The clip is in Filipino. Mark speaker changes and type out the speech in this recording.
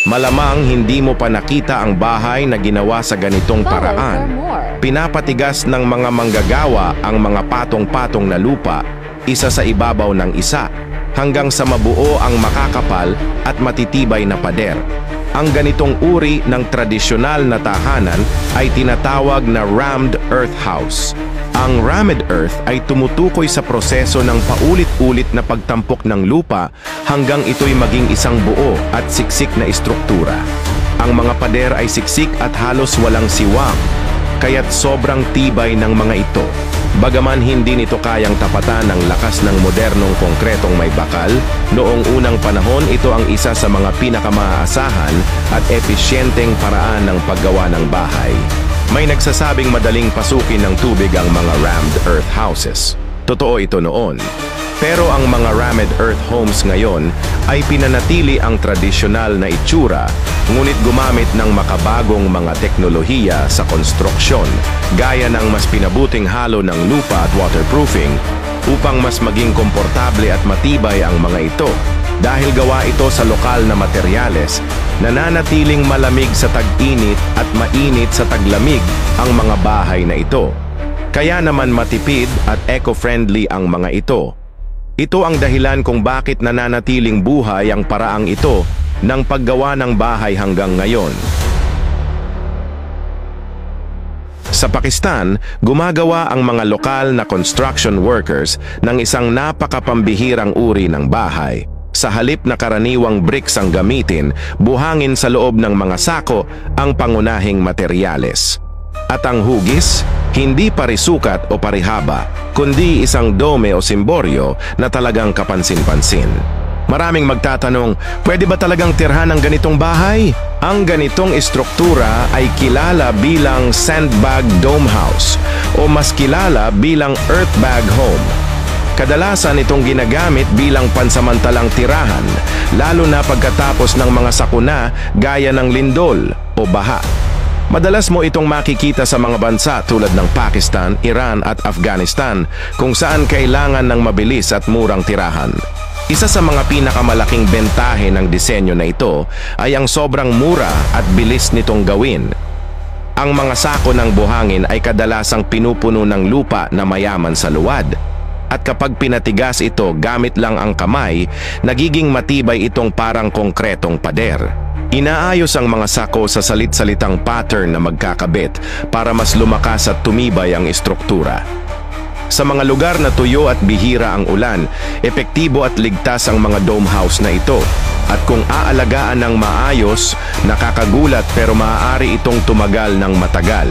Speaker 1: Malamang hindi mo pa nakita ang bahay na ginawa sa ganitong paraan. Pinapatigas ng mga manggagawa ang mga patong-patong na lupa, isa sa ibabaw ng isa, hanggang sa mabuo ang makakapal at matitibay na pader. Ang ganitong uri ng tradisyonal na tahanan ay tinatawag na rammed earth house. Ang rammed earth ay tumutukoy sa proseso ng paulit-ulit na pagtampok ng lupa hanggang ito'y maging isang buo at siksik na istruktura. Ang mga pader ay siksik at halos walang siwang, kaya't sobrang tibay ng mga ito. Bagaman hindi nito kayang tapatan ng lakas ng modernong konkretong may bakal, noong unang panahon ito ang isa sa mga pinakamaaasahan at episyenteng paraan ng paggawa ng bahay. May nagsasabing madaling pasukin ng tubig ang mga rammed earth houses. Totoo ito noon. Pero ang mga rammed earth homes ngayon ay pinanatili ang tradisyonal na itsura, ngunit gumamit ng makabagong mga teknolohiya sa konstruksyon, gaya ng mas pinabuting halo ng lupa at waterproofing, upang mas maging komportable at matibay ang mga ito. Dahil gawa ito sa lokal na materyales, nananatiling malamig sa tag-init at mainit sa taglamig ang mga bahay na ito. Kaya naman matipid at eco-friendly ang mga ito. Ito ang dahilan kung bakit nananatiling buhay ang paraang ito ng paggawa ng bahay hanggang ngayon. Sa Pakistan, gumagawa ang mga lokal na construction workers ng isang napakapambihirang uri ng bahay. Sa halip na karaniwang bricks ang gamitin, buhangin sa loob ng mga sako ang pangunahing materyales. At ang hugis, hindi parisukat o parihaba, kundi isang dome o simboryo na talagang kapansin-pansin. Maraming magtatanong, pwede ba talagang tirhan ang ganitong bahay? Ang ganitong istruktura ay kilala bilang sandbag dome house o mas kilala bilang earthbag home. Kadalasan itong ginagamit bilang pansamantalang tirahan, lalo na pagkatapos ng mga sakuna gaya ng lindol o baha. Madalas mo itong makikita sa mga bansa tulad ng Pakistan, Iran at Afghanistan, kung saan kailangan ng mabilis at murang tirahan. Isa sa mga pinakamalaking bentahe ng disenyo na ito ay ang sobrang mura at bilis nitong gawin. Ang mga sako ng buhangin ay kadalasang pinupuno ng lupa na mayaman sa luwad. At kapag pinatigas ito gamit lang ang kamay, nagiging matibay itong parang konkretong pader. Inaayos ang mga sako sa salit-salitang pattern na magkakabit para mas lumakas at tumibay ang istruktura. Sa mga lugar na tuyo at bihira ang ulan, epektibo at ligtas ang mga dome house na ito. At kung aalagaan ng maayos, nakakagulat pero maaari itong tumagal ng matagal.